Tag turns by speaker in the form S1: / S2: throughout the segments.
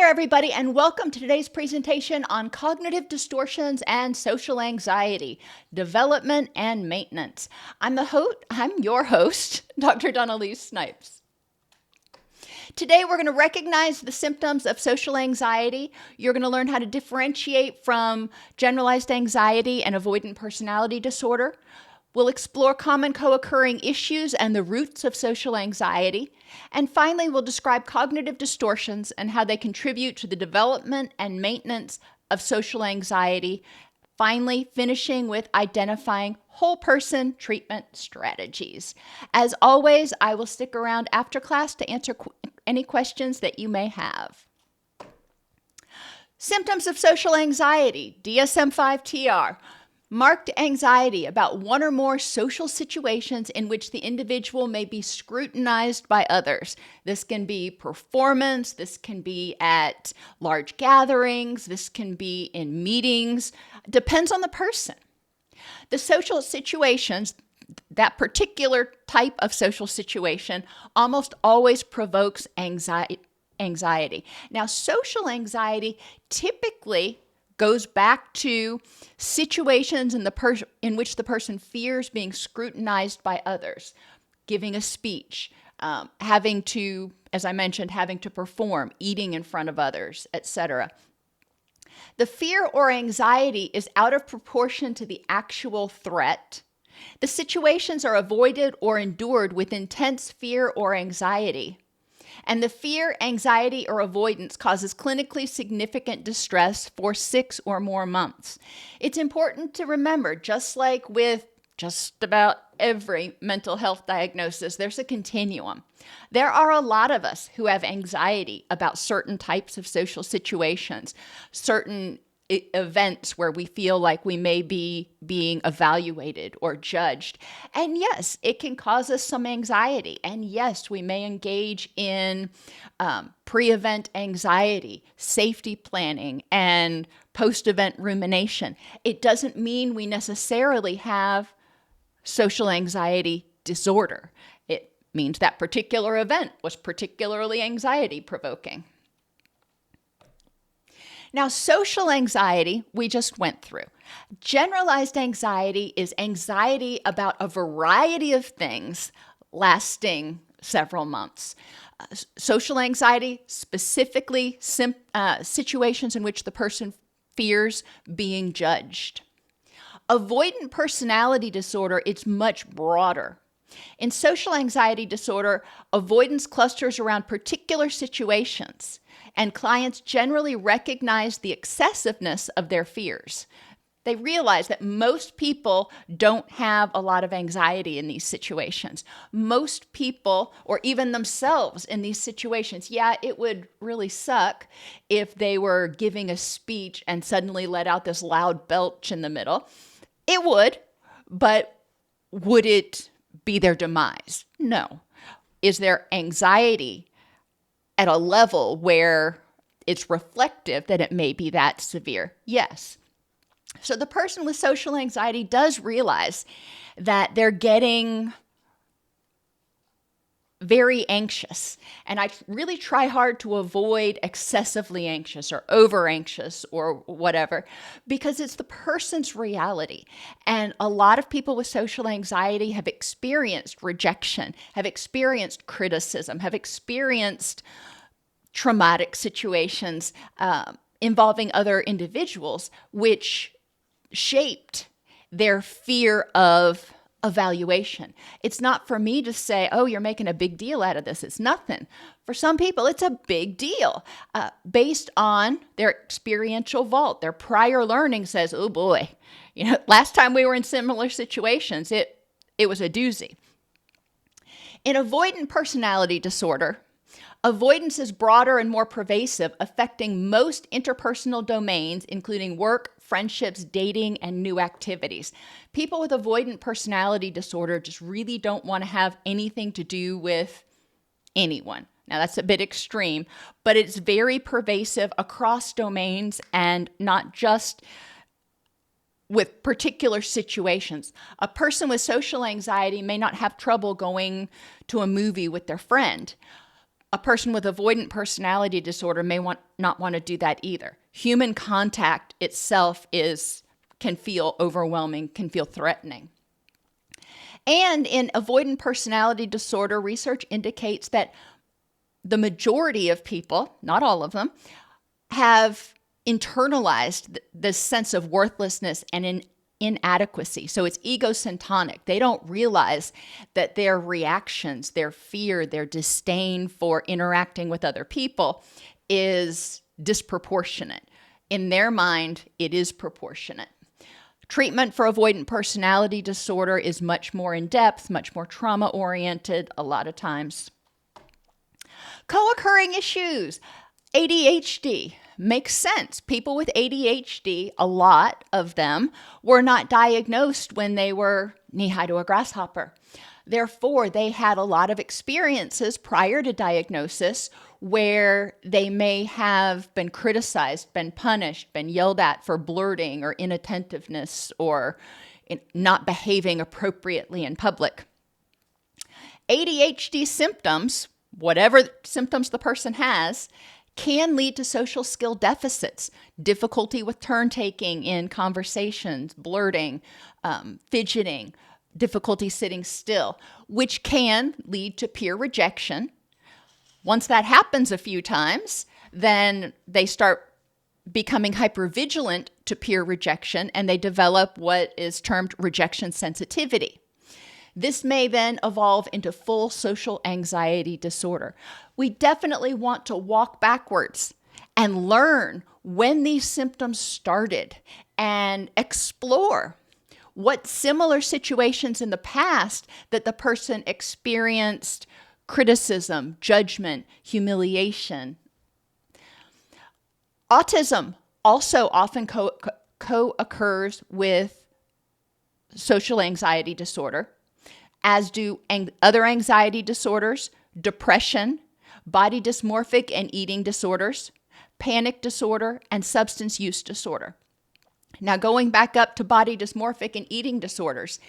S1: there, everybody, and welcome to today's presentation on cognitive distortions and social anxiety, development and maintenance. I'm your host, Dr. Dawn-Elise Snipes. Today, we're going to recognize the symptoms of social anxiety. You're going to learn how to differentiate from generalized anxiety and avoidant personality disorder. We'll explore common co-occurring issues and the roots of social anxiety. And finally, we'll describe cognitive distortions and how they contribute to the development and maintenance of social anxiety. Finally, finishing with identifying whole person treatment strategies. As always, I will stick around after class to answer any questions that you may have. Symptoms of social anxiety, DSM-5-TR. Marked anxiety about one or more social situations in which the individual may be scrutinized by others. This can be performance, this can be at large gatherings, this can be in meetings. Depends on the person. The social situations, that particular type of social situation, almost always provokes anxiety. Now, social anxiety typically goes back to situations in which the person fears being scrutinized by others, giving a speech, having to, as I mentioned, having to perform, eating in front of others, etc. The fear or anxiety is out of proportion to the actual threat. The situations are avoided or endured with intense fear or anxiety. And the fear, anxiety, or avoidance causes clinically significant distress for 6 or more months. It's important to remember, just like with just about every mental health diagnosis, there's a continuum. There are a lot of us who have anxiety about certain types of social situations, certain events where we feel like we may be being evaluated or judged. And yes, it can cause us some anxiety. And yes, we may engage in pre-event anxiety, safety planning, and post-event rumination. It doesn't mean we necessarily have social anxiety disorder. It means that particular event was particularly anxiety-provoking. Now, social anxiety, we just went through. Generalized anxiety is anxiety about a variety of things lasting several months. Social anxiety, specifically situations in which the person fears being judged. Avoidant personality disorder, it's much broader. In social anxiety disorder, avoidance clusters around particular situations, and clients generally recognize the excessiveness of their fears. They realize that most people don't have a lot of anxiety in these situations. Most people, or even themselves in these situations, yeah, it would really suck if they were giving a speech and suddenly let out this loud belch in the middle. It would, but would it be their demise? No. Is there anxiety at a level where it's reflective that it may be that severe? Yes. So the person with social anxiety does realize that they're getting very anxious. And I really try hard to avoid excessively anxious or over anxious or whatever, because it's the person's reality. And a lot of people with social anxiety have experienced rejection, have experienced criticism, have experienced traumatic situations involving other individuals, which shaped their fear of evaluation. It's not for me to say, oh, you're making a big deal out of this. It's nothing. For some people, it's a big deal based on their experiential vault. Their prior learning says, oh boy, last time we were in similar situations, it was a doozy. In avoidant personality disorder, avoidance is broader and more pervasive, affecting most interpersonal domains, including work, friendships, dating, and new activities. People with avoidant personality disorder just really don't want to have anything to do with anyone. Now, that's a bit extreme, but it's very pervasive across domains and not just with particular situations. A person with social anxiety may not have trouble going to a movie with their friend. A person with avoidant personality disorder may not want to do that either. Human contact itself can feel overwhelming, can feel threatening. And in avoidant personality disorder, research indicates that the majority of people, not all of them, have internalized this sense of worthlessness and inadequacy. So it's egocentric. They don't realize that their reactions, their fear, their disdain for interacting with other people is disproportionate. In their mind, it is proportionate. Treatment for avoidant personality disorder is much more in-depth, much more trauma-oriented a lot of times. Co-occurring issues. ADHD. Makes sense. People with ADHD, a lot of them, were not diagnosed when they were knee-high to a grasshopper. Therefore, they had a lot of experiences prior to diagnosis where they may have been criticized, been punished, been yelled at for blurting or inattentiveness or not behaving appropriately in public. ADHD symptoms, whatever symptoms the person has, can lead to social skill deficits, difficulty with turn-taking in conversations, blurting, fidgeting, difficulty sitting still, which can lead to peer rejection. Once that happens a few times, then they start becoming hypervigilant to peer rejection, and they develop what is termed rejection sensitivity. This may then evolve into full social anxiety disorder. We definitely want to walk backwards and learn when these symptoms started and explore what similar situations in the past that the person experienced criticism, judgment, humiliation. Autism also often co-occurs with social anxiety disorder, as do other anxiety disorders, depression, body dysmorphic and eating disorders, panic disorder, and substance use disorder. Now, going back up to body dysmorphic and eating disorders,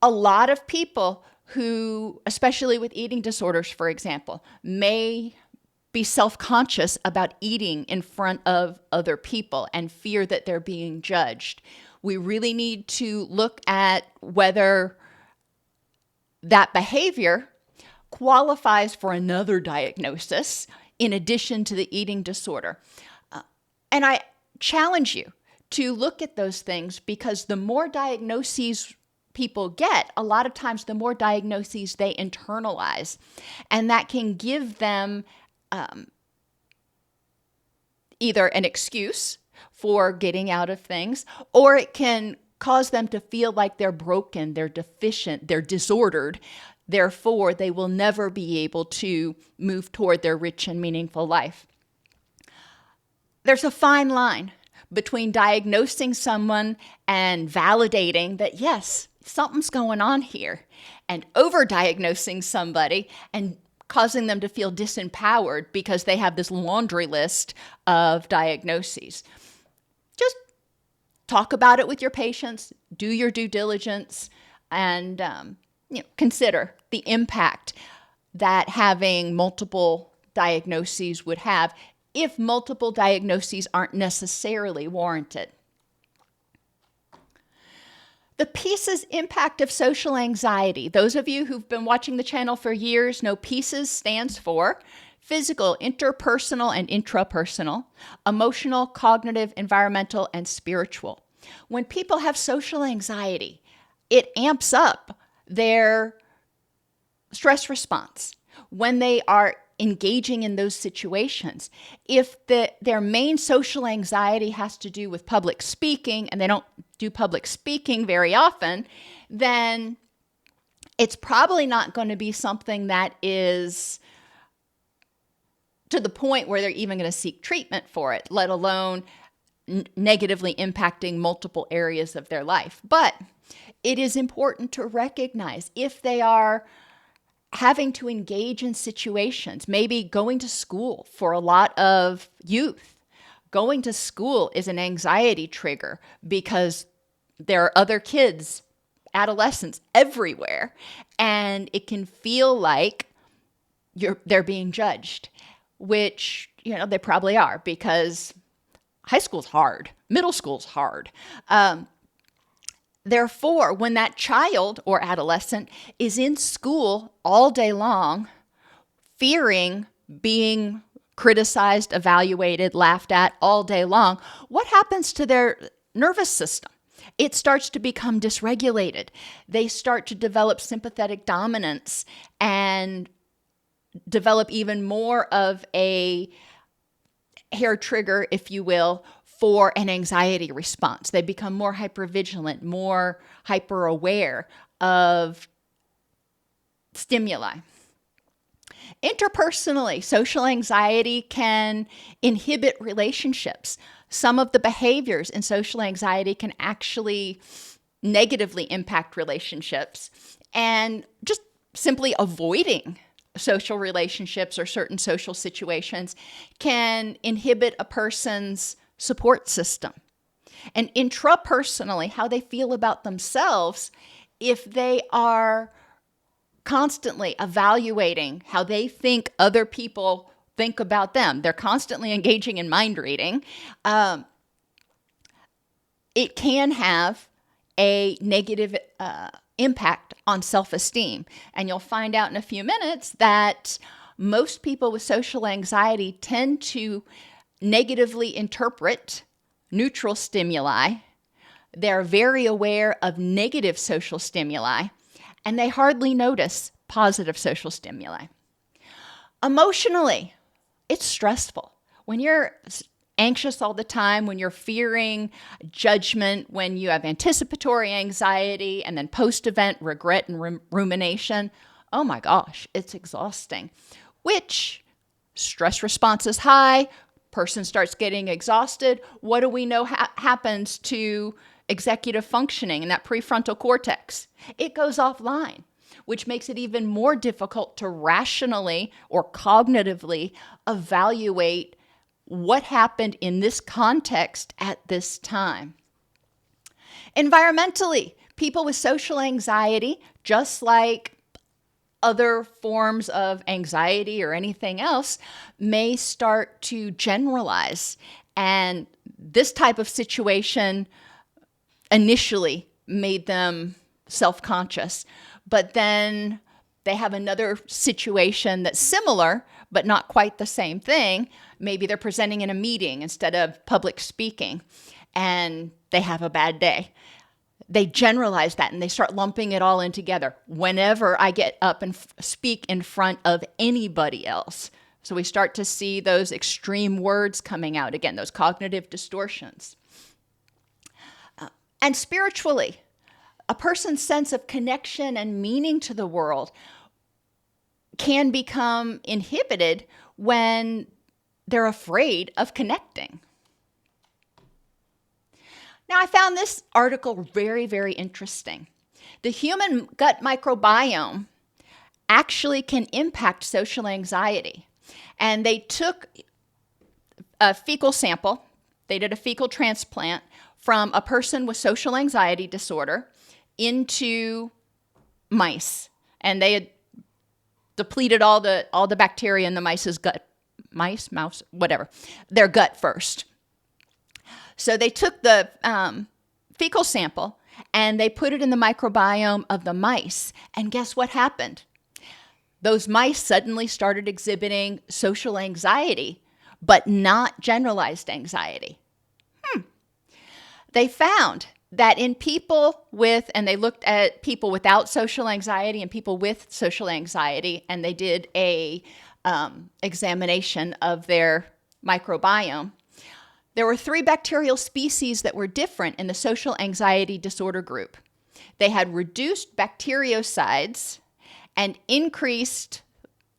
S1: a lot of people who, especially with eating disorders, for example, may be self-conscious about eating in front of other people and fear that they're being judged. We really need to look at whether that behavior qualifies for another diagnosis in addition to the eating disorder. And I challenge you to look at those things, because the more diagnoses people get, a lot of times the more diagnoses they internalize. And that can give them either an excuse for getting out of things, or it can cause them to feel like they're broken, they're deficient, they're disordered. Therefore, they will never be able to move toward their rich and meaningful life. There's a fine line between diagnosing someone and validating that, yes, something's going on here, and over-diagnosing somebody and causing them to feel disempowered because they have this laundry list of diagnoses. Just talk about it with your patients, do your due diligence, and consider the impact that having multiple diagnoses would have if multiple diagnoses aren't necessarily warranted. The PIECES impact of social anxiety. Those of you who've been watching the channel for years know PIECES stands for physical, interpersonal, and intrapersonal, emotional, cognitive, environmental, and spiritual. When people have social anxiety, it amps up their stress response when they are engaging in those situations. If their main social anxiety has to do with public speaking, and they don't do public speaking very often, then it's probably not going to be something that is to the point where they're even going to seek treatment for it, let alone negatively impacting multiple areas of their life. But it is important to recognize if they are having to engage in situations, maybe going to school for a lot of youth. Going to school is an anxiety trigger because there are other kids, adolescents everywhere, and it can feel like they're being judged, which, they probably are, because high school's hard, middle school's hard. Therefore, when that child or adolescent is in school all day long, fearing being criticized, evaluated, laughed at all day long, what happens to their nervous system? It starts to become dysregulated. They start to develop sympathetic dominance and develop even more of a hair trigger, if you will, for an anxiety response. They become more hypervigilant, more hyper-aware of stimuli. Interpersonally, social anxiety can inhibit relationships. Some of the behaviors in social anxiety can actually negatively impact relationships, and just simply avoiding social relationships or certain social situations can inhibit a person's support system. And intrapersonally, how they feel about themselves, if they are constantly evaluating how they think other people think about them, they're constantly engaging in mind reading, it can have a negative impact on self-esteem. And you'll find out in a few minutes that most people with social anxiety tend to negatively interpret neutral stimuli. They're very aware of negative social stimuli, and they hardly notice positive social stimuli. Emotionally, it's stressful. When you're anxious all the time, when you're fearing judgment, when you have anticipatory anxiety and then post-event regret and rumination, oh my gosh, it's exhausting. Which stress response is high, person starts getting exhausted. What do we know happens to executive functioning in that prefrontal cortex? It goes offline, which makes it even more difficult to rationally or cognitively evaluate what happened in this context at this time. Environmentally, people with social anxiety, just like other forms of anxiety or anything else, may start to generalize. And this type of situation initially made them self-conscious, but then they have another situation that's similar, but not quite the same thing. Maybe they're presenting in a meeting instead of public speaking, and they have a bad day. They generalize that and they start lumping it all in together. Whenever I get up and speak in front of anybody else. So we start to see those extreme words coming out again, those cognitive distortions. And spiritually, a person's sense of connection and meaning to the world can become inhibited when they're afraid of connecting. Now, I found this article very, very interesting. The human gut microbiome actually can impact social anxiety. And they took a fecal sample, they did a fecal transplant from a person with social anxiety disorder into mice. And they had depleted all the bacteria in the mice's gut, mouse, whatever, their gut first. So they took the fecal sample and they put it in the microbiome of the mice. And guess what happened? Those mice suddenly started exhibiting social anxiety, but not generalized anxiety. They found that in people with, and they looked at people without social anxiety and people with social anxiety, and they did a examination of their microbiome. There were 3 bacterial species that were different in the social anxiety disorder group. They had reduced bactericides and increased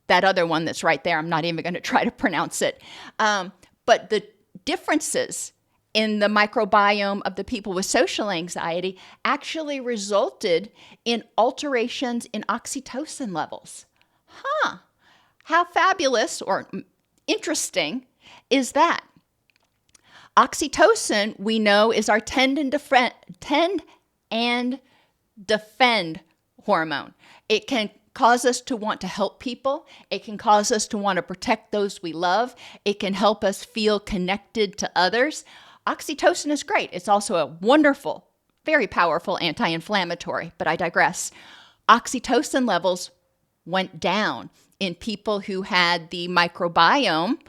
S1: that other one that's right there. I'm not even going to try to pronounce it. But the differences in the microbiome of the people with social anxiety actually resulted in alterations in oxytocin levels. How fabulous or interesting is that? Oxytocin, we know, is our tend and defend hormone. It can cause us to want to help people. It can cause us to want to protect those we love. It can help us feel connected to others. Oxytocin is great. It's also a wonderful, very powerful anti-inflammatory, but I digress. Oxytocin levels went down in people who had the microbiome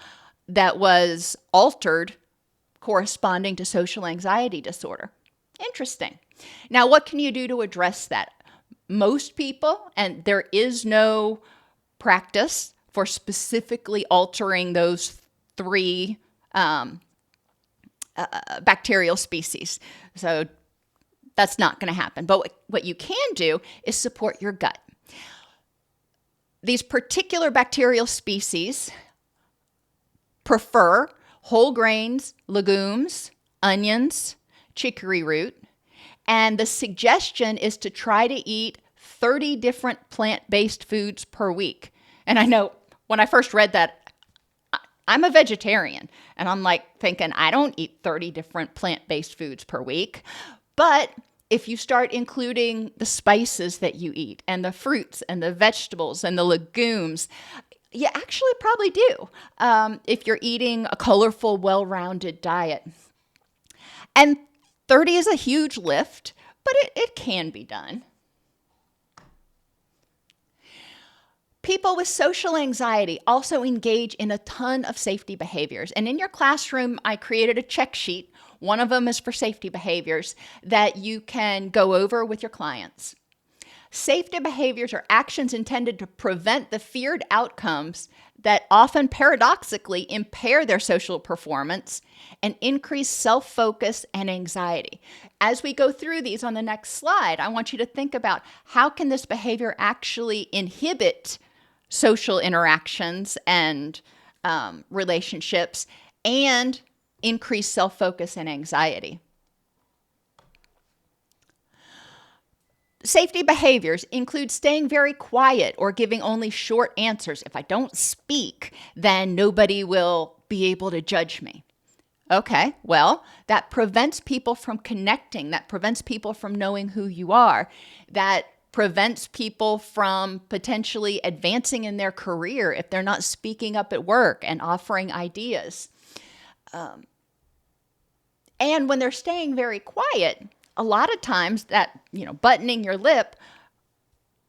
S1: that was altered corresponding to social anxiety disorder. Interesting. Now, what can you do to address that? Most people, and there is no practice for specifically altering those three bacterial species. So that's not going to happen. But what you can do is support your gut. These particular bacterial species prefer whole grains, legumes, onions, chicory root, and the suggestion is to try to eat 30 different plant-based foods per week. And I know when I first read that, I'm a vegetarian, and I'm like thinking, I don't eat 30 different plant-based foods per week. But if you start including the spices that you eat and the fruits and the vegetables and the legumes, you actually probably do if you're eating a colorful, well-rounded diet. And 30 is a huge lift, but it can be done. People with social anxiety also engage in a ton of safety behaviors. And in your classroom, I created a check sheet. One of them is for safety behaviors that you can go over with your clients. Safety behaviors are actions intended to prevent the feared outcomes that often paradoxically impair their social performance and increase self-focus and anxiety. As we go through these on the next slide, I want you to think about how can this behavior actually inhibit social interactions and relationships and increase self-focus and anxiety. Safety behaviors include staying very quiet or giving only short answers. If I don't speak, then nobody will be able to judge me. Okay, well, that prevents people from connecting. That prevents people from knowing who you are. That prevents people from potentially advancing in their career if they're not speaking up at work and offering ideas. And when they're staying very quiet, a lot of times that, buttoning your lip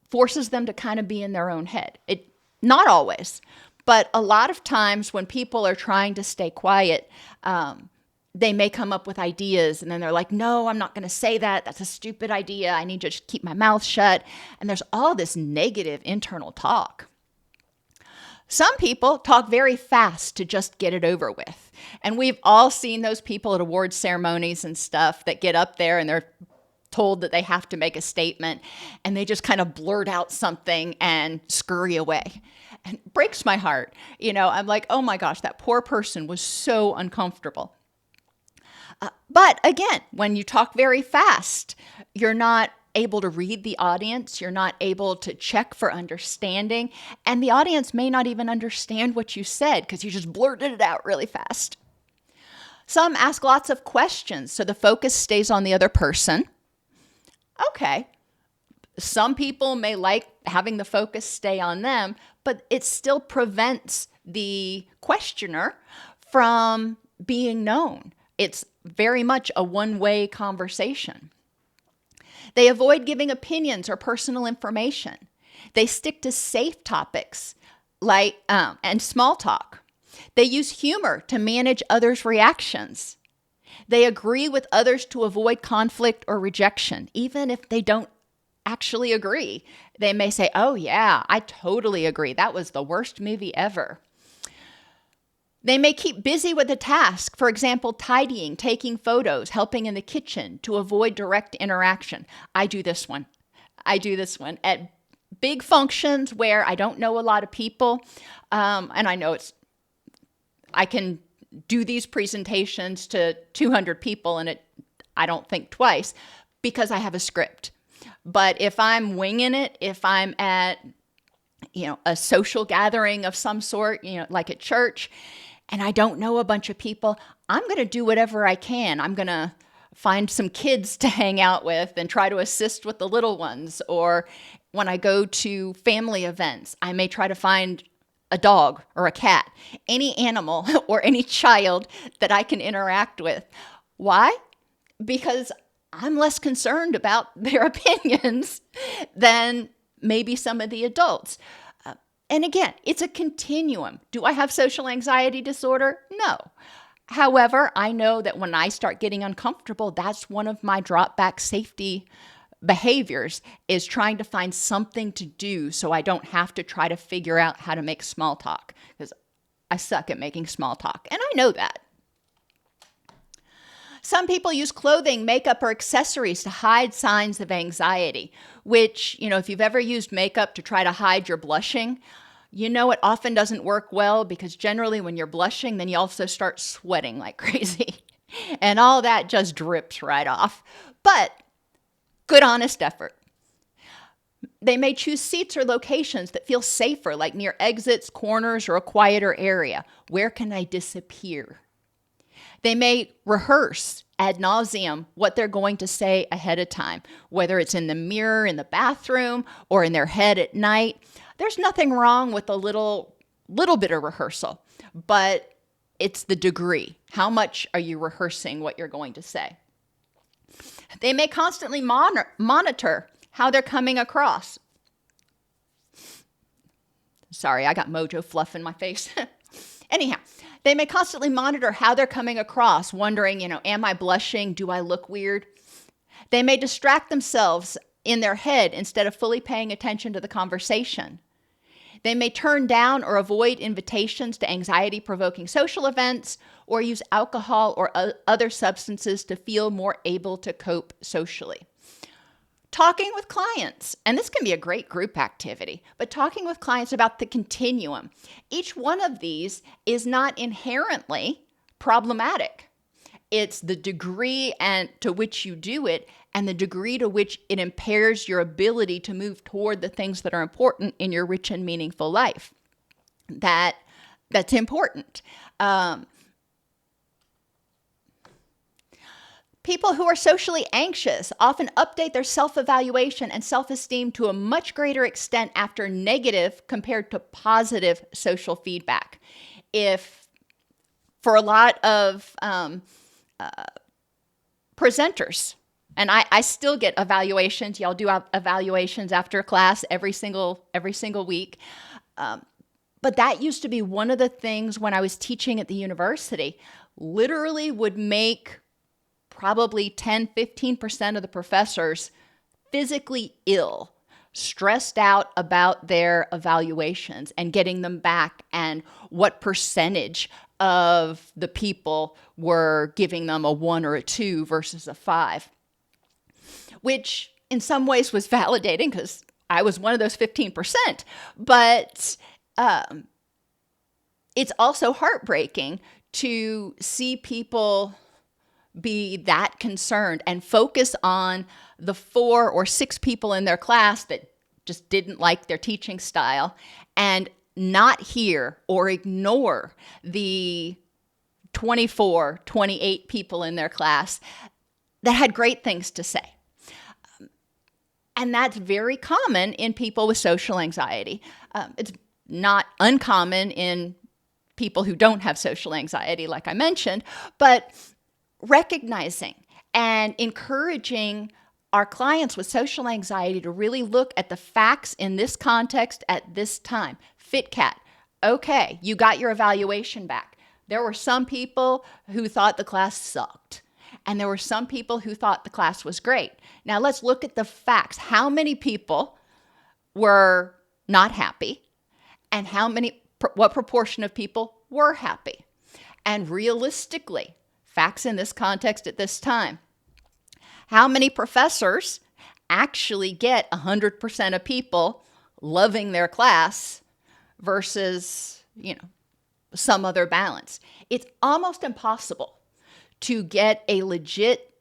S1: forces them to kind of be in their own head. Not always, but a lot of times when people are trying to stay quiet, they may come up with ideas and then they're like, no, I'm not going to say that. That's a stupid idea. I need to just keep my mouth shut. And there's all this negative internal talk. Some people talk very fast to just get it over with. And we've all seen those people at award ceremonies and stuff that get up there and they're told that they have to make a statement and they just kind of blurt out something and scurry away. And it breaks my heart. I'm like, oh my gosh, that poor person was so uncomfortable. But again, when you talk very fast, you're not able to read the audience. You're not able to check for understanding. And the audience may not even understand what you said because you just blurted it out really fast. Some ask lots of questions, so the focus stays on the other person. Okay. Some people may like having the focus stay on them, but it still prevents the questioner from being known. It's very much a one-way conversation. They avoid giving opinions or personal information. They stick to safe topics and small talk. They use humor to manage others' reactions. They agree with others to avoid conflict or rejection, even if they don't actually agree. They may say, oh yeah, I totally agree. That was the worst movie ever. They may keep busy with a task, for example, tidying, taking photos, helping in the kitchen to avoid direct interaction. I do this one. At big functions where I don't know a lot of people, and I know I can do these presentations to 200 people and I don't think twice because I have a script. But if I'm winging it, if I'm at, a social gathering of some sort, like at church, and I don't know a bunch of people, I'm going to do whatever I can. I'm going to find some kids to hang out with and try to assist with the little ones. Or when I go to family events, I may try to find a dog or a cat, any animal or any child that I can interact with. Why? Because I'm less concerned about their opinions than maybe some of the adults. And again, it's a continuum. Do I have social anxiety disorder? No. However, I know that when I start getting uncomfortable, that's one of my drop back safety behaviors, is trying to find something to do so I don't have to try to figure out how to make small talk, because I suck at making small talk, and I know that. Some people use clothing, makeup, or accessories to hide signs of anxiety, which, if you've ever used makeup to try to hide your blushing, it often doesn't work well, because generally when you're blushing, then you also start sweating like crazy, and all that just drips right off. But good, honest effort. They may choose seats or locations that feel safer, like near exits, corners, or a quieter area. Where can I disappear? They may rehearse ad nauseum what they're going to say ahead of time, whether it's in the mirror in the bathroom or in their head at night. There's nothing wrong with a little bit of rehearsal, but it's the degree. How much are you rehearsing what you're going to say? They may constantly monitor how they're coming across. Sorry, I got mojo fluff in my face. Anyhow, they may constantly monitor how they're coming across, wondering, am I blushing? Do I look weird? They may distract themselves in their head instead of fully paying attention to the conversation. They may turn down or avoid invitations to anxiety-provoking social events, or use alcohol or other substances to feel more able to cope socially. Talking with clients, and this can be a great group activity, but talking with clients about the continuum. Each one of these is not inherently problematic. It's the degree to which you do it, and the degree to which it impairs your ability to move toward the things that are important in your rich and meaningful life. That's important. People who are socially anxious often update their self-evaluation and self-esteem to a much greater extent after negative compared to positive social feedback. If for a lot of presenters, and I still get evaluations. Y'all do evaluations after class every single week. But that used to be one of the things when I was teaching at the university, literally would make probably 10, 15% of the professors physically ill, stressed out about their evaluations and getting them back, and what percentage of the people were giving them a 1 or a 2 versus a 5, which in some ways was validating because I was one of those 15%. But it's also heartbreaking to see people be that concerned and focus on the 4 or 6 people in their class that just didn't like their teaching style, and not hear or ignore the 24, 28 people in their class that had great things to say. And that's very common in people with social anxiety. It's not uncommon in people who don't have social anxiety, like I mentioned, but recognizing and encouraging our clients with social anxiety to really look at the facts in this context at this time. FitCat, okay, you got your evaluation back. There were some people who thought the class sucked, and there were some people who thought the class was great. Now let's look at the facts. How many people were not happy, and what proportion of people were happy? And realistically, facts in this context at this time. How many professors actually get 100% of people loving their class versus, some other balance? It's almost impossible to get a legit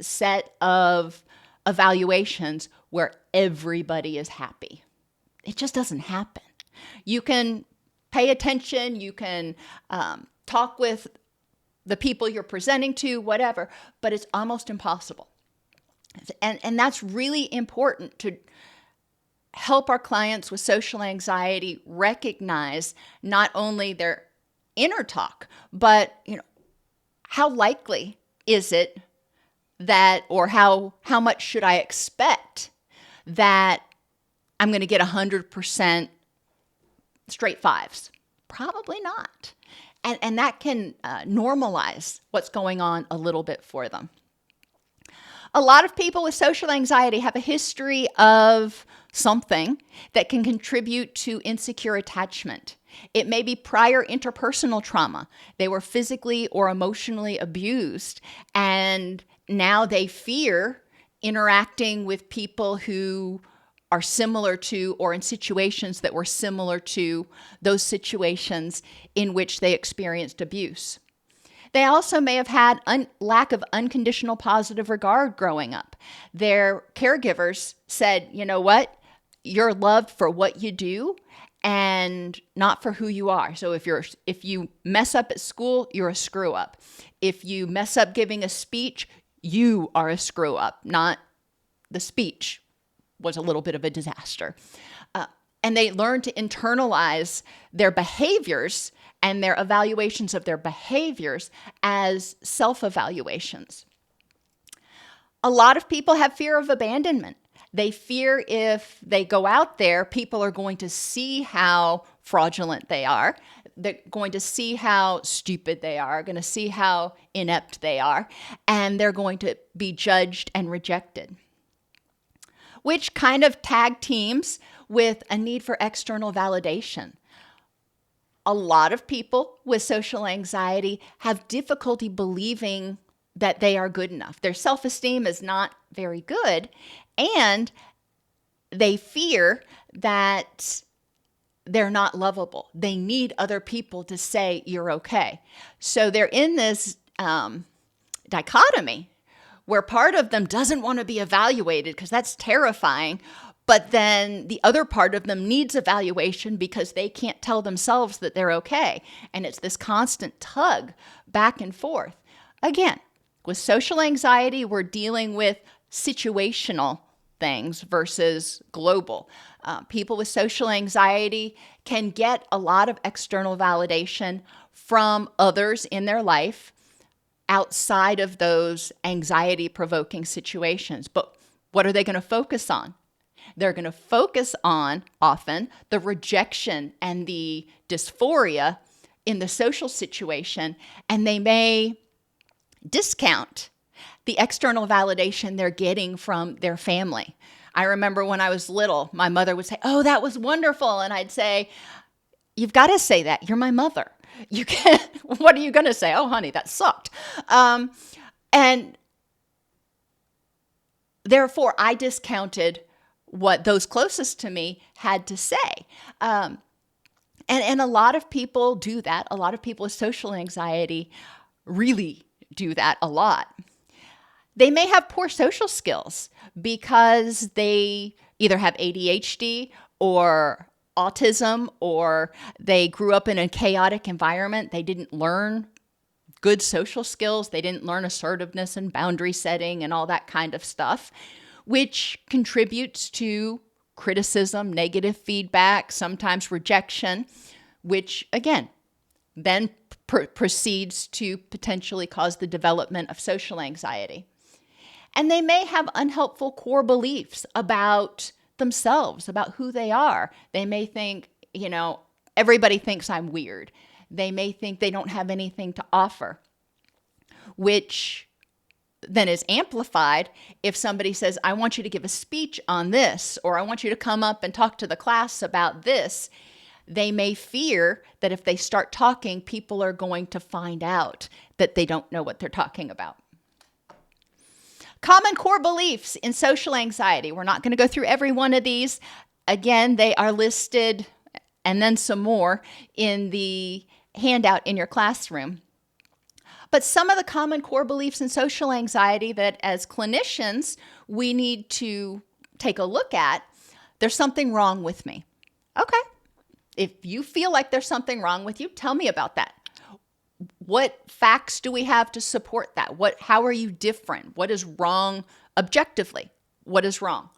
S1: set of evaluations where everybody is happy. It just doesn't happen. You can pay attention. You can talk with the people you're presenting to, whatever, but it's almost impossible. And that's really important to help our clients with social anxiety recognize not only their inner talk, but how likely is it that, or how much should I expect that I'm going to get 100% straight fives? Probably not. And that can normalize what's going on a little bit for them. A lot of people with social anxiety have a history of something that can contribute to insecure attachment. It may be prior interpersonal trauma. They were physically or emotionally abused, and now they fear interacting with people who are similar to, or in situations that were similar to those situations in which they experienced abuse. They also may have had lack of unconditional positive regard growing up. Their caregivers said, you know what, you're loved for what you do and not for who you are. So if you mess up at school, you're a screw up. If you mess up giving a speech, you are a screw up, not the speech was a little bit of a disaster. And they learn to internalize their behaviors and their evaluations of their behaviors as self-evaluations. A lot of people have fear of abandonment. They fear if they go out there, people are going to see how fraudulent they are. They're going to see how stupid they are, going to see how inept they are, and they're going to be judged and rejected, which kind of tag teams with a need for external validation. A lot of people with social anxiety have difficulty believing that they are good enough. Their self-esteem is not very good, and they fear that they're not lovable. They need other people to say you're okay. So they're in this dichotomy where part of them doesn't want to be evaluated because that's terrifying, but then the other part of them needs evaluation because they can't tell themselves that they're okay. And it's this constant tug back and forth. Again, with social anxiety, we're dealing with situational things versus global. People with social anxiety can get a lot of external validation from others in their life outside of those anxiety-provoking situations. But what are they going to focus on? They're going to focus on, often, the rejection and the dysphoria in the social situation, and they may discount the external validation they're getting from their family. I remember when I was little, my mother would say, "Oh, that was wonderful." And I'd say, "You've got to say that. You're my mother. You can't, what are you going to say? Oh, honey, that sucked." And therefore, I discounted what those closest to me had to say. And a lot of people do that. A lot of people with social anxiety really do that a lot. They may have poor social skills because they either have ADHD or autism, or they grew up in a chaotic environment. They didn't learn good social skills. They didn't learn assertiveness and boundary setting and all that kind of stuff, which contributes to criticism, negative feedback, sometimes rejection, which again, then proceeds to potentially cause the development of social anxiety. And they may have unhelpful core beliefs about themselves, about who they are. They may think, everybody thinks I'm weird. They may think they don't have anything to offer, which then is amplified if somebody says, "I want you to give a speech on this," or "I want you to come up and talk to the class about this." They may fear that if they start talking, people are going to find out that they don't know what they're talking about. Common core beliefs in social anxiety. We're not going to go through every one of these. Again, they are listed, and then some more, in the handout in your classroom. But some of the common core beliefs in social anxiety that as clinicians, we need to take a look at. There's something wrong with me. Okay. If you feel like there's something wrong with you, tell me about that. What facts do we have to support that? How are you different? What is wrong objectively? What is wrong?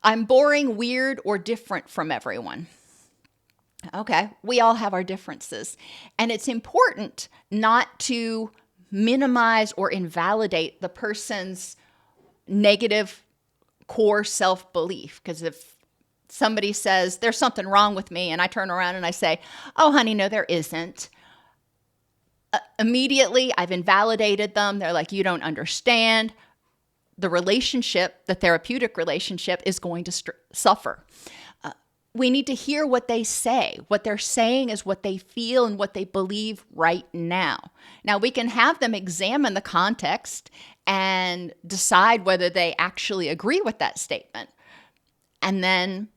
S1: I'm boring, weird, or different from everyone. Okay, we all have our differences. And it's important not to minimize or invalidate the person's negative core self-belief. Because if somebody says there's something wrong with me and I turn around and I say, oh, honey, no, there isn't. Immediately, I've invalidated them. They're like, you don't understand. The relationship, the therapeutic relationship, is going to suffer. We need to hear what they say. What they're saying is what they feel and what they believe right now. Now, we can have them examine the context and decide whether they actually agree with that statement. And then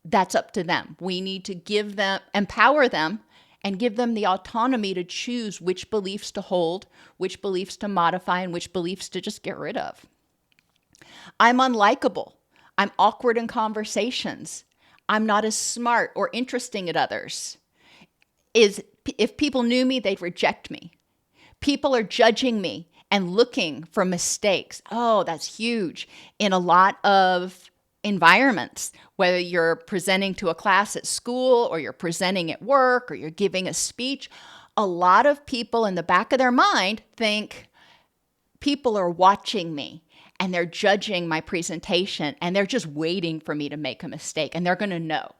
S1: that's up to them. We need to empower them, and give them the autonomy to choose which beliefs to hold, which beliefs to modify, and which beliefs to just get rid of. I'm unlikable. I'm awkward in conversations. I'm not as smart or interesting as others. If people knew me, they'd reject me. People are judging me and looking for mistakes. Oh, that's huge in a lot of environments, whether you're presenting to a class at school or you're presenting at work or you're giving a speech. A lot of people in the back of their mind think people are watching me and they're judging my presentation and they're just waiting for me to make a mistake and they're going to know.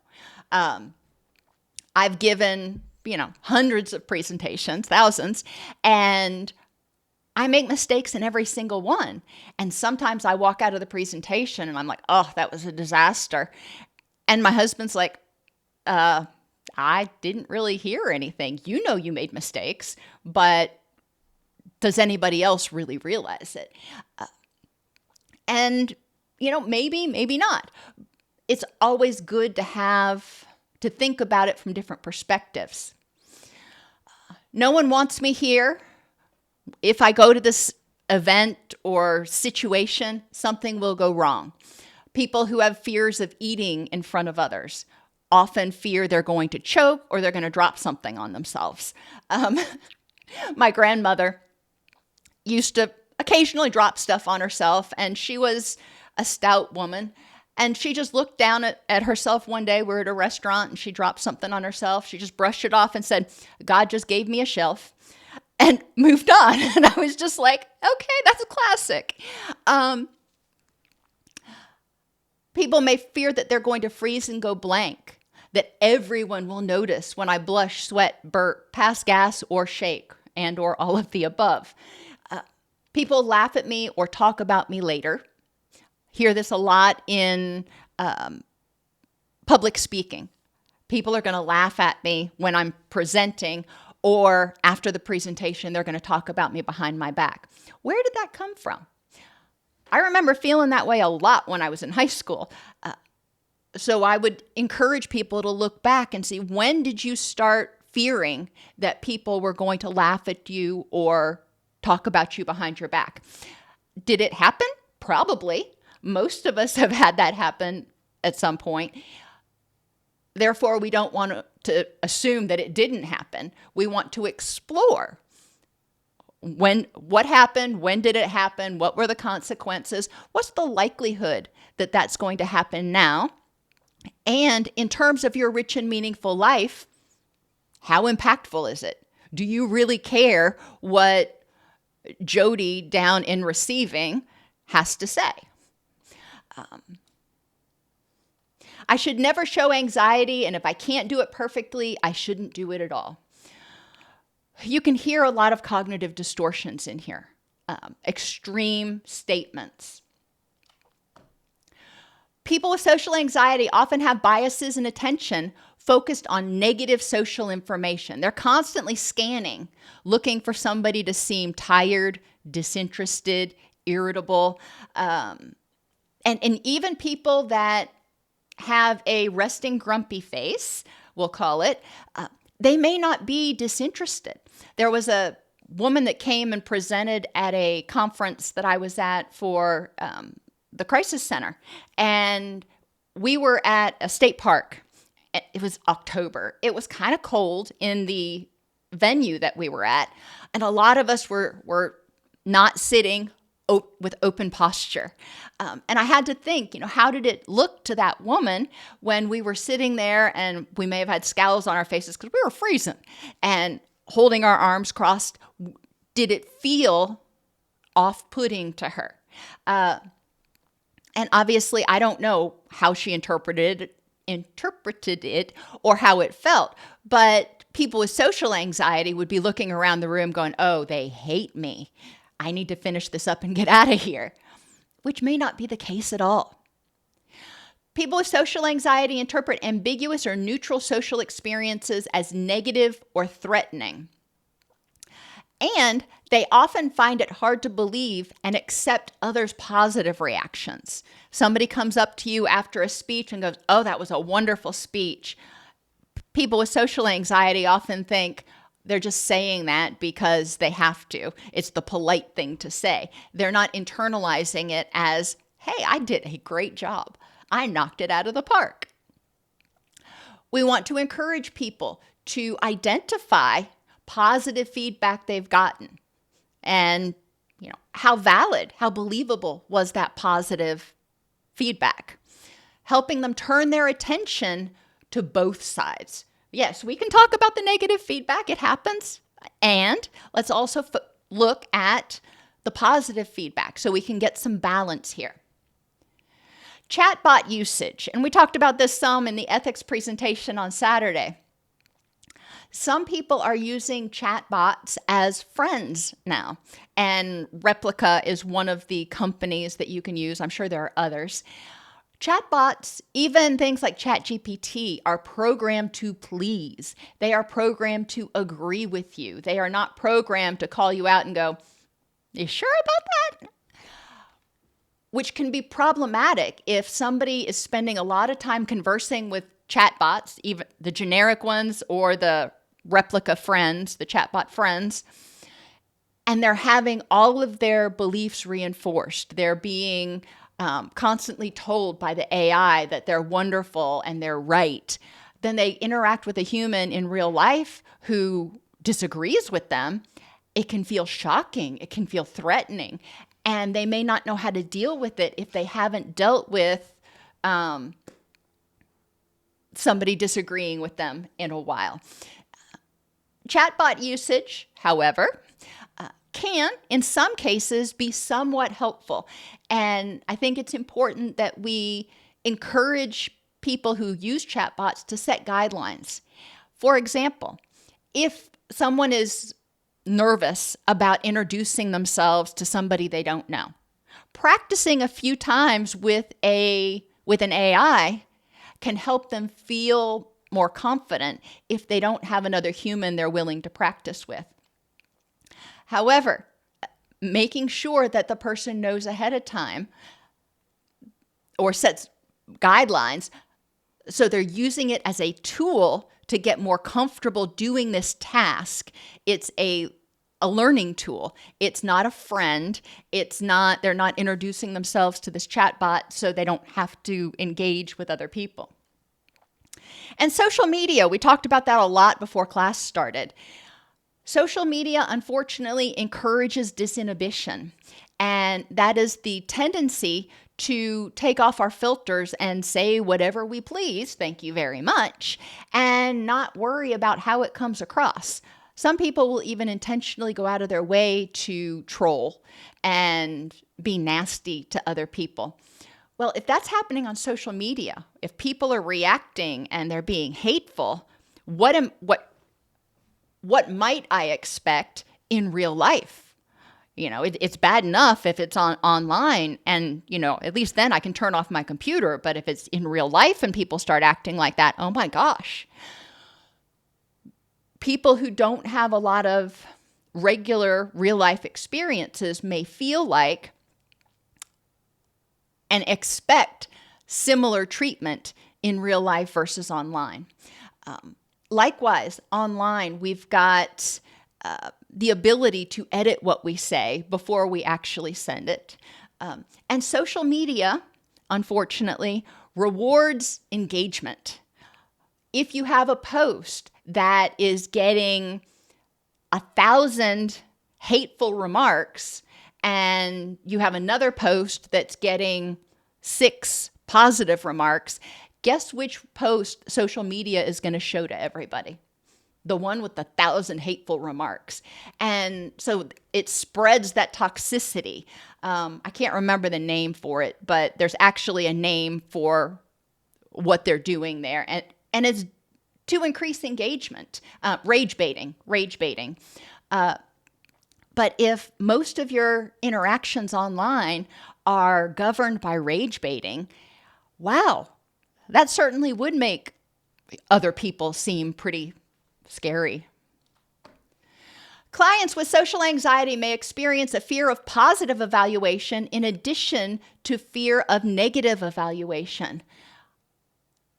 S1: I've given, hundreds of presentations, thousands, and I make mistakes in every single one. And sometimes I walk out of the presentation and I'm like, oh, that was a disaster. And my husband's like, I didn't really hear anything. You know you made mistakes, but does anybody else really realize it? And, maybe not. It's always good to think about it from different perspectives. No one wants me here. If I go to this event or situation, something will go wrong. People who have fears of eating in front of others often fear they're going to choke or they're going to drop something on themselves. My grandmother used to occasionally drop stuff on herself, and she was a stout woman. And she just looked down at herself one day. We're at a restaurant and she dropped something on herself. She just brushed it off and said, God just gave me a shelf. And moved on. And I was just like, okay, that's a classic. People may fear that they're going to freeze and go blank, that everyone will notice when I blush, sweat, burp, pass gas, or shake, and or all of the above. People laugh at me or talk about me later. Hear this a lot in public speaking. People are going to laugh at me when I'm presenting, or after the presentation, they're going to talk about me behind my back. Where did that come from? I remember feeling that way a lot when I was in high school. So I would encourage people to look back and see, when did you start fearing that people were going to laugh at you or talk about you behind your back? Did it happen? Probably. Most of us have had that happen at some point. Therefore, we don't want to assume that it didn't happen. We want to explore what happened, when did it happen, what were the consequences, what's the likelihood that that's going to happen now, and in terms of your rich and meaningful life, how impactful is it? Do you really care what Jody down in receiving has to say? I should never show anxiety, and if I can't do it perfectly, I shouldn't do it at all. You can hear a lot of cognitive distortions in here, extreme statements. People with social anxiety often have biases and attention focused on negative social information. They're constantly scanning, looking for somebody to seem tired, disinterested, irritable, and even people that have a resting grumpy face, we'll call it, they may not be disinterested. There was a woman that came and presented at a conference that I was at for the Crisis Center, and we were at a state park. It was October. It was kind of cold in the venue that we were at. And a lot of us were not sitting with open posture. And I had to think, how did it look to that woman when we were sitting there and we may have had scowls on our faces because we were freezing and holding our arms crossed? Did it feel off-putting to her? And obviously, I don't know how she interpreted it or how it felt, but people with social anxiety would be looking around the room going, oh, they hate me. I need to finish this up and get out of here, which may not be the case at all. People with social anxiety interpret ambiguous or neutral social experiences as negative or threatening. And they often find it hard to believe and accept others' positive reactions. Somebody comes up to you after a speech and goes, oh, that was a wonderful speech. People with social anxiety often think they're just saying that because they have to. It's the polite thing to say. They're not internalizing it as, hey, I did a great job. I knocked it out of the park. We want to encourage people to identify positive feedback they've gotten and, how valid, how believable was that positive feedback, helping them turn their attention to both sides. Yes, we can talk about the negative feedback. It happens. And let's also look at the positive feedback so we can get some balance here. Chatbot usage. And we talked about this some in the ethics presentation on Saturday. Some people are using chatbots as friends now. And Replica is one of the companies that you can use. I'm sure there are others. Chatbots, even things like ChatGPT, are programmed to please. They are programmed to agree with you. They are not programmed to call you out and go, you sure about that? Which can be problematic if somebody is spending a lot of time conversing with chatbots, even the generic ones or the replica friends, the chatbot friends, and they're having all of their beliefs reinforced. They're being constantly told by the AI that they're wonderful and they're right. Then they interact with a human in real life who disagrees with them. It can feel shocking. It can feel threatening. And they may not know how to deal with it if they haven't dealt with somebody disagreeing with them in a while. Chatbot usage, however, can, in some cases, be somewhat helpful. And I think it's important that we encourage people who use chatbots to set guidelines. For example, if someone is nervous about introducing themselves to somebody they don't know, practicing a few times with an AI can help them feel more confident if they don't have another human they're willing to practice with. However, making sure that the person knows ahead of time or sets guidelines so they're using it as a tool to get more comfortable doing this task. It's a learning tool. It's not a friend. They're not introducing themselves to this chatbot so they don't have to engage with other people. And social media, we talked about that a lot before class started. Social media, unfortunately, encourages disinhibition, and that is the tendency to take off our filters and say whatever we please, thank you very much, and not worry about how it comes across. Some people will even intentionally go out of their way to troll and be nasty to other people. Well, if that's happening on social media, if people are reacting and they're being hateful, what might I expect in real life? It's bad enough if it's online and, at least then I can turn off my computer. But if it's in real life and people start acting like that, oh my gosh. People who don't have a lot of regular real life experiences may feel like and expect similar treatment in real life versus online. Likewise, online, we've got the ability to edit what we say before we actually send it. And social media, unfortunately, rewards engagement. If you have a post that is getting 1,000 hateful remarks and you have another post that's getting 6 positive remarks, guess which post social media is going to show to everybody? The one with 1,000 hateful remarks. And so it spreads that toxicity. I can't remember the name for it, but there's actually a name for what they're doing there. And it's to increase engagement. Rage baiting. But if most of your interactions online are governed by rage baiting, wow, that certainly would make other people seem pretty scary. Clients with social anxiety may experience a fear of positive evaluation in addition to fear of negative evaluation.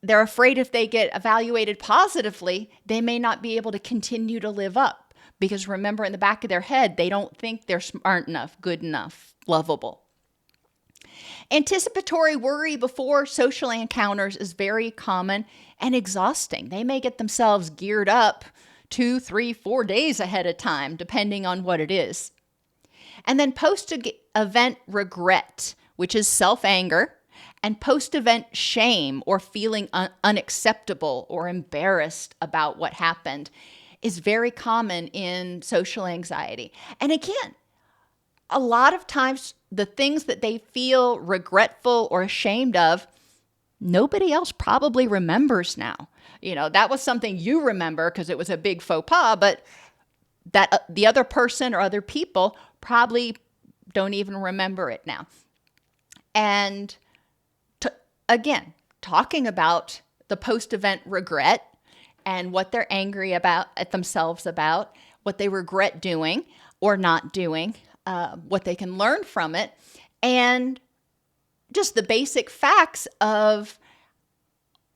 S1: They're afraid if they get evaluated positively, they may not be able to continue to live up. Because remember, in the back of their head, they don't think they're smart enough, good enough, lovable. Anticipatory worry before social encounters is very common and exhausting. They may get themselves geared up 2, 3, 4 days ahead of time, depending on what it is. And then post-event regret, which is self-anger, and post-event shame or feeling unacceptable or embarrassed about what happened is very common in social anxiety. And again, a lot of times the things that they feel regretful or ashamed of, nobody else probably remembers now. You know, that was something you remember because it was a big faux pas, but that the other person or other people probably don't even remember it now. And again, talking about the post-event regret and what they're angry about at themselves about, what they regret doing or not doing, what they can learn from it, and just the basic facts of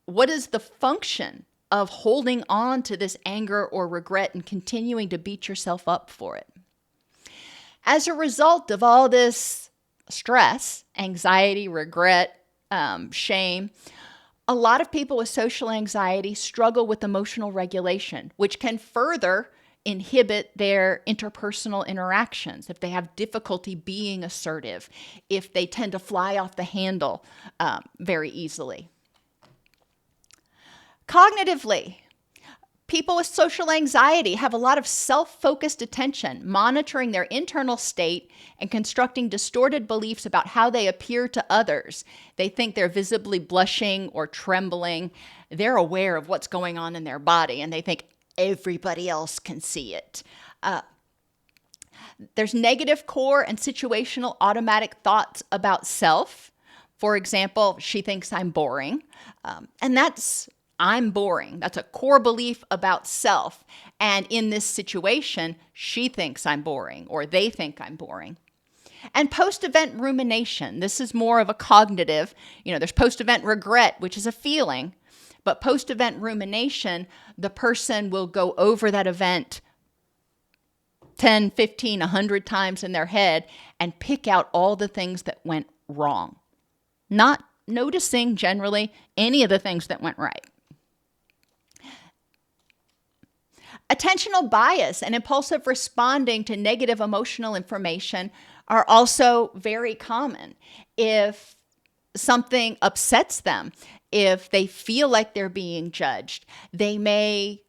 S1: what is the function of holding on to this anger or regret and continuing to beat yourself up for it. As a result of all this stress, anxiety, regret, shame, a lot of people with social anxiety struggle with emotional regulation, which can further inhibit their interpersonal interactions. If they have difficulty being assertive, if they tend to fly off the handle very easily. Cognitively, people with social anxiety have a lot of self-focused attention, monitoring their internal state and constructing distorted beliefs about how they appear to others. They think they're visibly blushing or trembling. They're aware of what's going on in their body, and they think everybody else can see it. There's negative core and situational automatic thoughts about self. For example, she thinks I'm boring, and I'm boring. That's a core belief about self. And in this situation, she thinks I'm boring or they think I'm boring. And post-event rumination. This is more of a cognitive, there's post-event regret, which is a feeling. But post-event rumination, the person will go over that event 10, 15, 100 times in their head and pick out all the things that went wrong. Not noticing generally any of the things that went right. Attentional bias and impulsive responding to negative emotional information are also very common. If something upsets them, if they feel like they're being judged, they may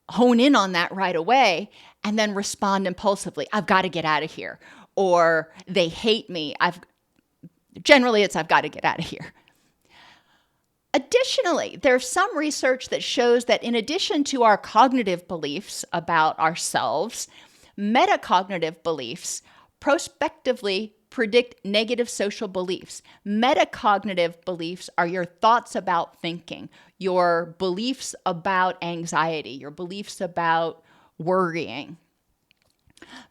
S1: hone in on that right away and then respond impulsively. I've got to get out of here. Or they hate me. Generally, I've got to get out of here. Additionally, there's some research that shows that in addition to our cognitive beliefs about ourselves, metacognitive beliefs prospectively predict negative social beliefs. Metacognitive beliefs are your thoughts about thinking, your beliefs about anxiety, your beliefs about worrying.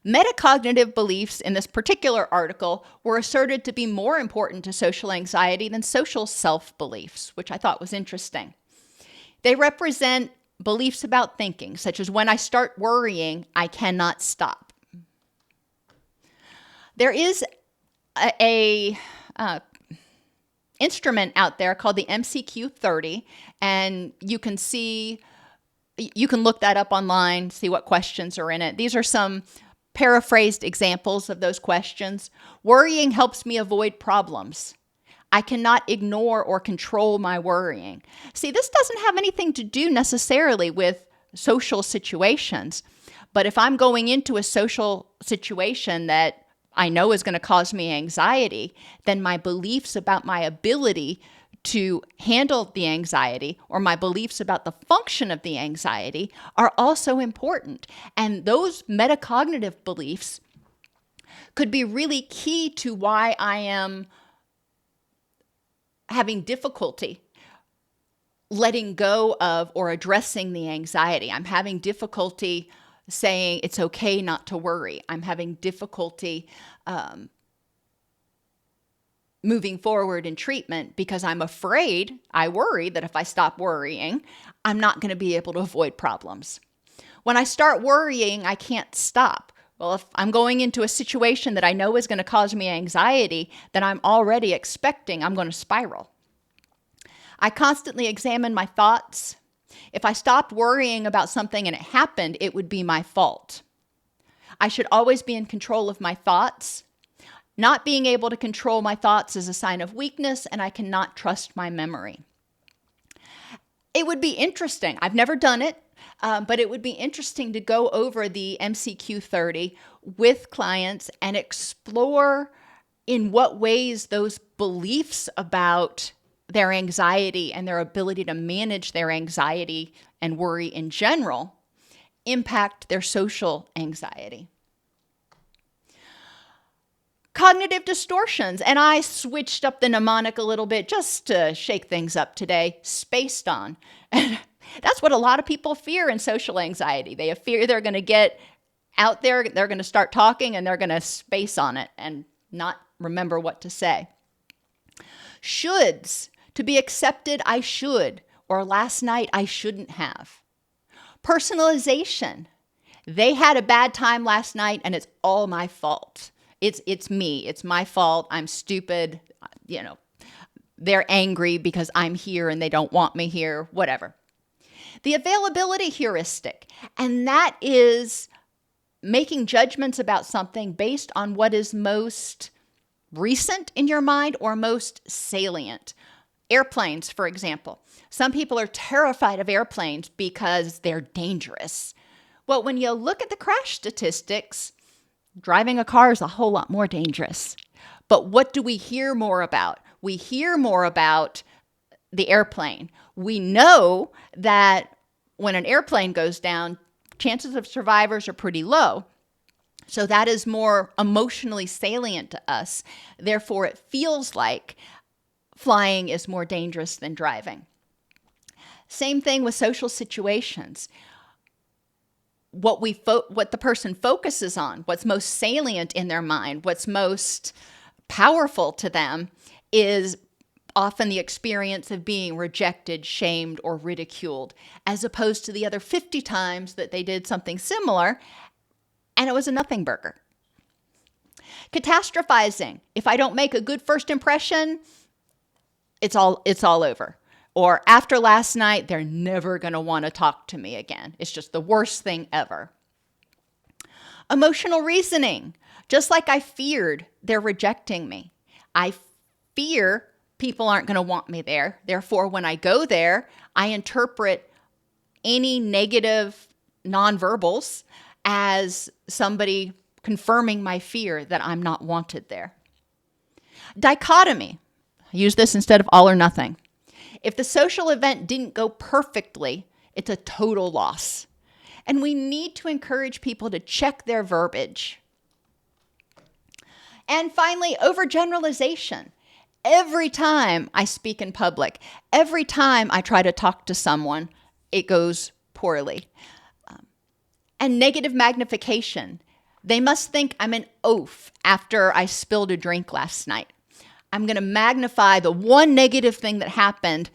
S1: Metacognitive beliefs in this particular article were asserted to be more important to social anxiety than social self-beliefs, which I thought was interesting. They represent beliefs about thinking, such as when I start worrying, I cannot stop. There is a instrument out there called the MCQ-30, and you can see You can look that up online, see what questions are in it. These are some paraphrased examples of those questions. Worrying helps me avoid problems. I cannot ignore or control my worrying. See, this doesn't have anything to do necessarily with social situations, but if I'm going into a social situation that I know is going to cause me anxiety, then my beliefs about my ability to handle the anxiety or my beliefs about the function of the anxiety are also important. And those metacognitive beliefs could be really key to why I am having difficulty letting go of or addressing the anxiety. I'm having difficulty saying it's okay not to worry. I'm having difficulty moving forward in treatment because I'm afraid, I worry that if I stop worrying, I'm not going to be able to avoid problems. When I start worrying, I can't stop. Well, if I'm going into a situation that I know is going to cause me anxiety, then I'm already expecting I'm going to spiral. I constantly examine my thoughts. If I stopped worrying about something and it happened, it would be my fault. I should always be in control of my thoughts. Not being able to control my thoughts is a sign of weakness, and I cannot trust my memory. It would be interesting. I've never done it, but it would be interesting to go over the MCQ 30 with clients and explore in what ways those beliefs about their anxiety and their ability to manage their anxiety and worry in general impact their social anxiety. Cognitive distortions, and I switched up the mnemonic a little bit just to shake things up today, spaced on. And that's what a lot of people fear in social anxiety. They fear they're going to get out there, they're going to start talking, and they're going to space on it and not remember what to say. Shoulds, to be accepted, I should, or last night I shouldn't have. Personalization, they had a bad time last night and it's all my fault. It's me. It's my fault. I'm stupid. They're angry because I'm here and they don't want me here, whatever. The availability heuristic, and that is making judgments about something based on what is most recent in your mind or most salient. Airplanes, for example. Some people are terrified of airplanes because they're dangerous. Well, when you look at the crash statistics, driving a car is a whole lot more dangerous. But what do we hear more about? We hear more about the airplane. We know that when an airplane goes down, chances of survivors are pretty low. So that is more emotionally salient to us. Therefore, it feels like flying is more dangerous than driving. Same thing with social situations. What the person focuses on, what's most salient in their mind, what's most powerful to them is often the experience of being rejected, shamed, or ridiculed, as opposed to the other 50 times that they did something similar and it was a nothing burger. Catastrophizing. If I don't make a good first impression, it's all over. Or after last night, they're never going to want to talk to me again. It's just the worst thing ever. Emotional reasoning. Just like I feared they're rejecting me. I fear people aren't going to want me there. Therefore, when I go there, I interpret any negative nonverbals as somebody confirming my fear that I'm not wanted there. Dichotomy. I use this instead of all or nothing. If the social event didn't go perfectly, it's a total loss. And we need to encourage people to check their verbiage. And finally, overgeneralization. Every time I speak in public, every time I try to talk to someone, it goes poorly. And negative magnification. They must think I'm an oaf after I spilled a drink last night. I'm going to magnify the one negative thing that happened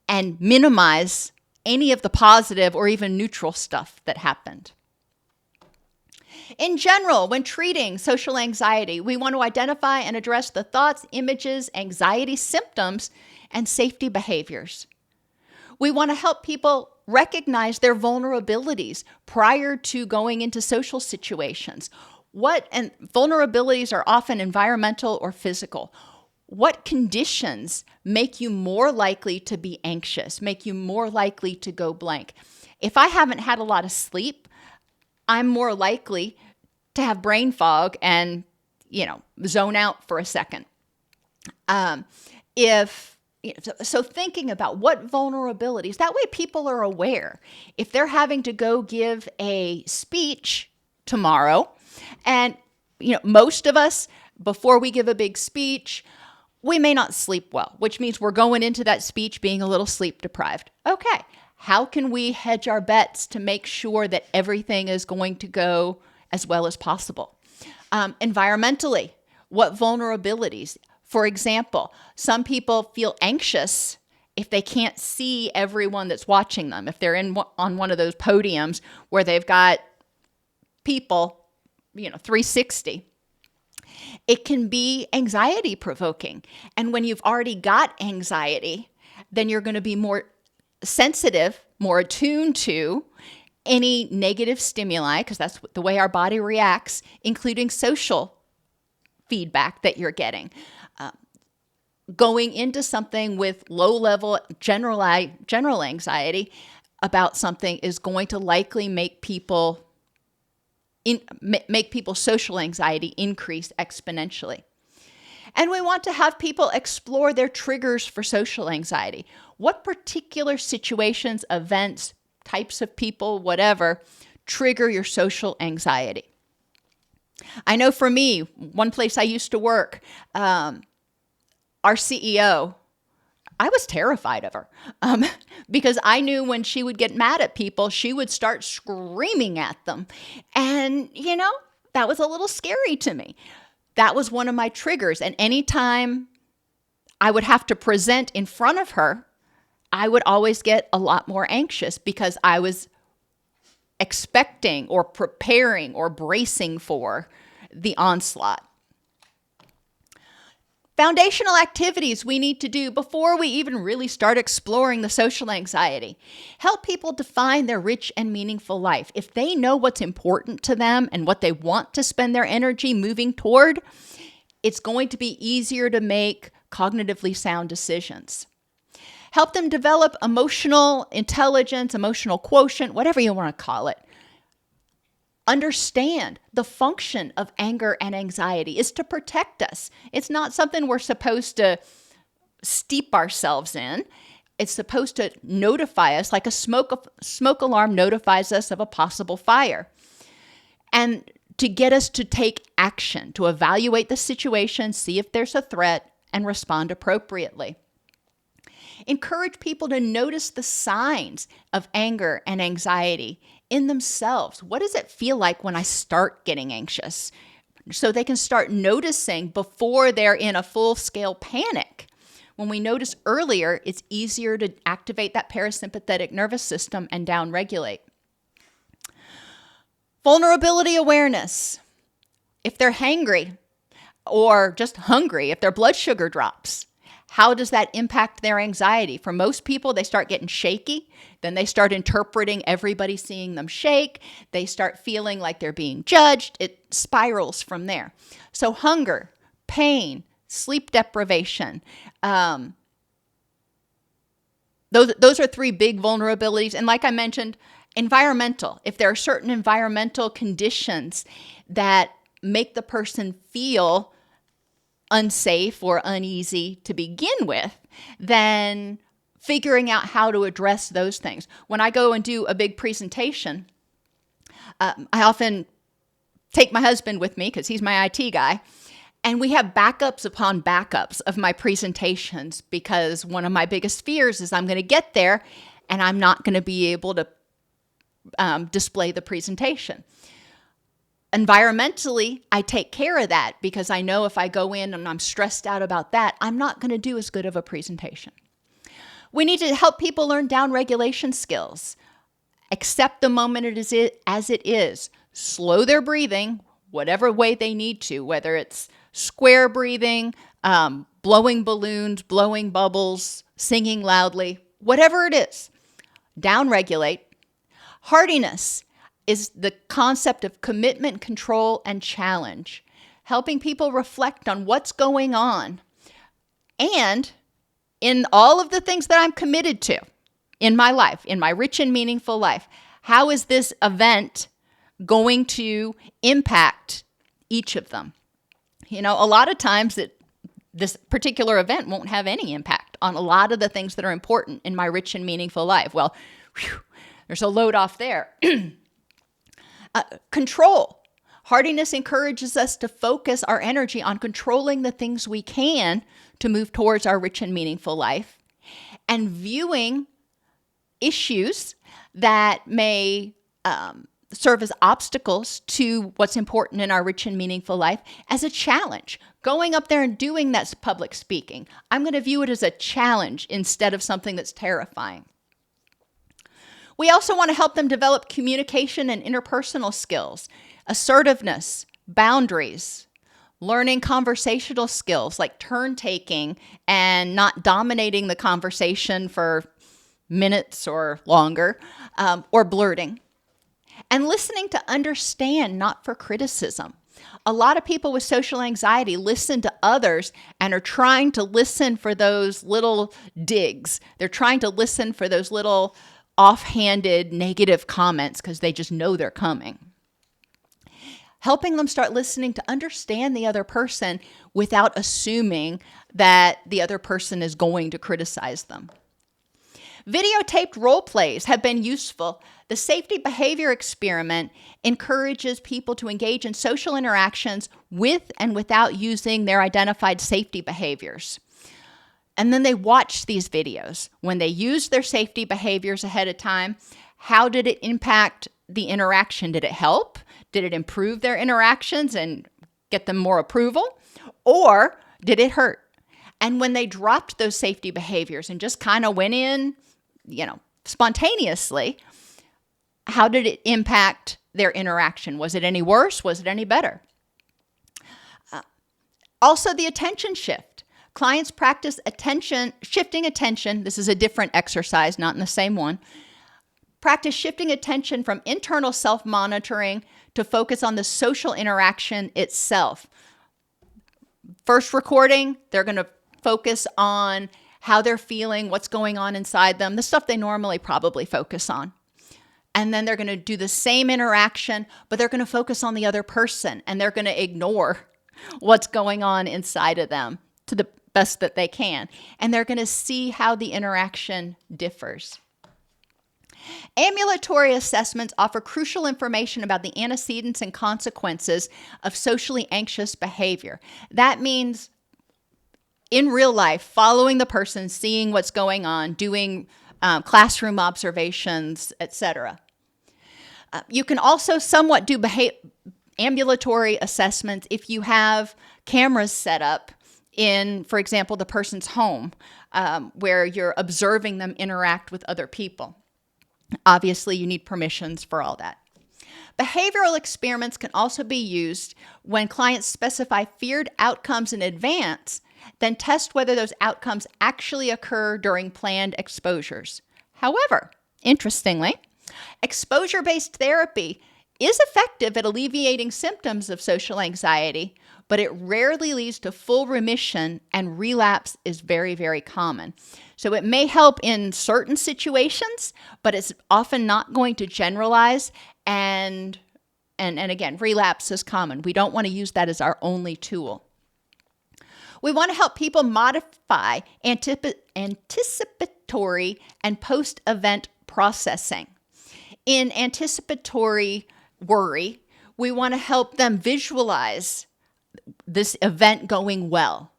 S1: and minimize any of the positive or even neutral stuff that happened. In general, when treating social anxiety, we want to identify and address the thoughts, images, anxiety symptoms, and safety behaviors. We want to help people recognize their vulnerabilities prior to going into social situations. And vulnerabilities are often environmental or physical. What conditions make you more likely to be anxious, make you more likely to go blank? If I haven't had a lot of sleep, I'm more likely to have brain fog and, zone out for a second. So thinking about what vulnerabilities, that way people are aware. If they're having to go give a speech tomorrow, and, most of us, before we give a big speech, we may not sleep well, which means we're going into that speech being a little sleep deprived. Okay, how can we hedge our bets to make sure that everything is going to go as well as possible? Environmentally, what vulnerabilities? For example, some people feel anxious if they can't see everyone that's watching them. If they're on one of those podiums where they've got people, 360. It can be anxiety provoking. And when you've already got anxiety, then you're going to be more sensitive, more attuned to any negative stimuli, because that's the way our body reacts, including social feedback that you're getting. Going into something with low-level general anxiety about something is going to likely make people's social anxiety increase exponentially. And we want to have people explore their triggers for social anxiety. What particular situations, events, types of people, whatever, trigger your social anxiety? I know for me, one place I used to work, our CEO, I was terrified of her because I knew when she would get mad at people, she would start screaming at them. And, that was a little scary to me. That was one of my triggers. And anytime I would have to present in front of her, I would always get a lot more anxious because I was expecting or preparing or bracing for the onslaught. Foundational activities we need to do before we even really start exploring the social anxiety. Help people define their rich and meaningful life. If they know what's important to them and what they want to spend their energy moving toward, it's going to be easier to make cognitively sound decisions. Help them develop emotional intelligence, emotional quotient, whatever you want to call it. Understand the function of anger and anxiety is to protect us. It's not something we're supposed to steep ourselves in. It's supposed to notify us like a smoke alarm notifies us of a possible fire. And to get us to take action, to evaluate the situation, see if there's a threat, and respond appropriately. Encourage people to notice the signs of anger and anxiety in themselves. What does it feel like when I start getting anxious? So they can start noticing before they're in a full-scale panic. When we notice earlier, it's easier to activate that parasympathetic nervous system and downregulate. Vulnerability awareness. If they're hangry or just hungry, if their blood sugar drops, how does that impact their anxiety? For most people, they start getting shaky. Then they start interpreting everybody seeing them shake. They start feeling like they're being judged. It spirals from there. So hunger, pain, sleep deprivation, those are three big vulnerabilities. And like I mentioned, environmental. If there are certain environmental conditions that make the person feel unsafe or uneasy to begin with, then figuring out how to address those things. When I go and do a big presentation, I often take my husband with me because he's my IT guy, and we have backups upon backups of my presentations because one of my biggest fears is I'm going to get there and I'm not going to be able to display the presentation. Environmentally, I take care of that because I know if I go in and I'm stressed out about that, I'm not going to do as good of a presentation. We need to help people learn downregulation skills. Accept the moment as it is. Slow their breathing, whatever way they need to, whether it's square breathing, blowing balloons, blowing bubbles, singing loudly, whatever it is. downregulate. Hardiness is the concept of commitment, control, and challenge, helping people reflect on what's going on and in all of the things that I'm committed to in my life, in my rich and meaningful life. How is this event going to impact each of them? A lot of times this particular event won't have any impact on a lot of the things that are important in my rich and meaningful life. Well, there's a load off there. Control. Hardiness encourages us to focus our energy on controlling the things we can to move towards our rich and meaningful life, and viewing issues that may serve as obstacles to what's important in our rich and meaningful life as a challenge. Going up there and doing that public speaking, I'm going to view it as a challenge instead of something that's terrifying. We also want to help them develop communication and interpersonal skills, assertiveness, boundaries, learning conversational skills like turn taking and not dominating the conversation for minutes or longer, or blurting. And listening to understand, not for criticism. A lot of people with social anxiety listen to others and are trying to listen for those little digs. They're trying to listen for those little offhanded negative comments because they just know they're coming. Helping them start listening to understand the other person without assuming that the other person is going to criticize them. Videotaped role plays have been useful. The safety behavior experiment encourages people to engage in social interactions with and without using their identified safety behaviors. And then they watch these videos. When they use their safety behaviors ahead of time, how did it impact the interaction? Did it help? Did it improve their interactions and get them more approval? Or did it hurt? And when they dropped those safety behaviors and just kind of went in, spontaneously, how did it impact their interaction? Was it any worse? Was it any better? Also, the attention shift. Clients practice shifting attention. This is a different exercise, not in the same one. Practice shifting attention from internal self-monitoring to focus on the social interaction itself. First recording, they're going to focus on how they're feeling, what's going on inside them, the stuff they normally probably focus on. And then they're going to do the same interaction, but they're going to focus on the other person, and they're going to ignore what's going on inside of them to the best that they can. And they're going to see how the interaction differs. Ambulatory assessments offer crucial information about the antecedents and consequences of socially anxious behavior. That means in real life, following the person, seeing what's going on, doing classroom observations, etc. You can also somewhat do ambulatory assessments if you have cameras set up in, for example, the person's home, where you're observing them interact with other people. Obviously, you need permissions for all that. Behavioral experiments can also be used when clients specify feared outcomes in advance, then test whether those outcomes actually occur during planned exposures. However, interestingly, exposure-based therapy is effective at alleviating symptoms of social anxiety, but it rarely leads to full remission, and relapse is very, very common. So it may help in certain situations, but it's often not going to generalize, and again, relapse is common. We don't want to use that as our only tool. We want to help people modify anticipatory and post-event processing. In anticipatory worry, we want to help them visualize this event going well.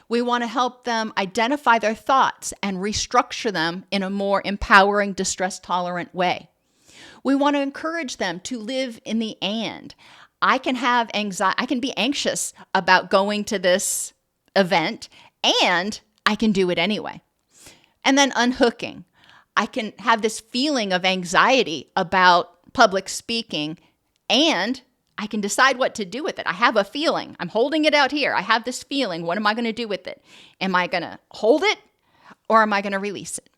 S1: We want to help them identify their thoughts and restructure them in a more empowering, distress-tolerant way. We want to encourage them to live in the and. I can have anxiety. I can be anxious about going to this event, and I can do it anyway. And then unhooking. I can have this feeling of anxiety about public speaking, and I can decide what to do with it. I have a feeling. I'm holding it out here. I have this feeling. What am I going to do with it? Am I going to hold it, or am I going to release it?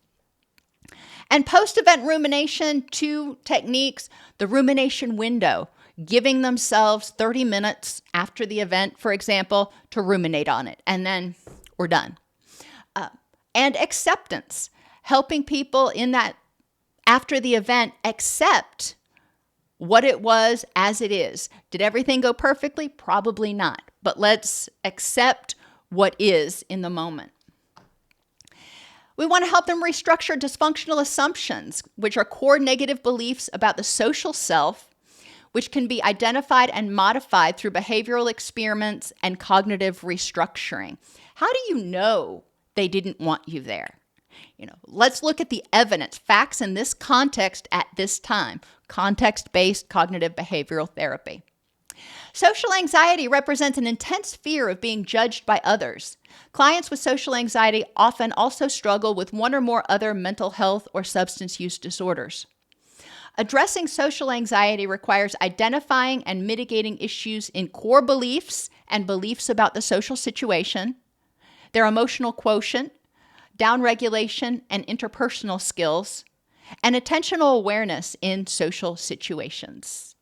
S1: And post-event rumination, 2 techniques: the rumination window, giving themselves 30 minutes after the event, for example, to ruminate on it, and then we're done. And acceptance, helping people in that after the event accept what it was as it is. Did everything go perfectly? Probably not, but let's accept what is in the moment. We want to help them restructure dysfunctional assumptions, which are core negative beliefs about the social self, which can be identified and modified through behavioral experiments and cognitive restructuring. How do you know they didn't want you there? Let's look at the evidence, facts in this context at this time, context-based cognitive behavioral therapy. Social anxiety represents an intense fear of being judged by others. Clients with social anxiety often also struggle with one or more other mental health or substance use disorders. Addressing social anxiety requires identifying and mitigating issues in core beliefs and beliefs about the social situation, their emotional quotient, downregulation and interpersonal skills, and attentional awareness in social situations.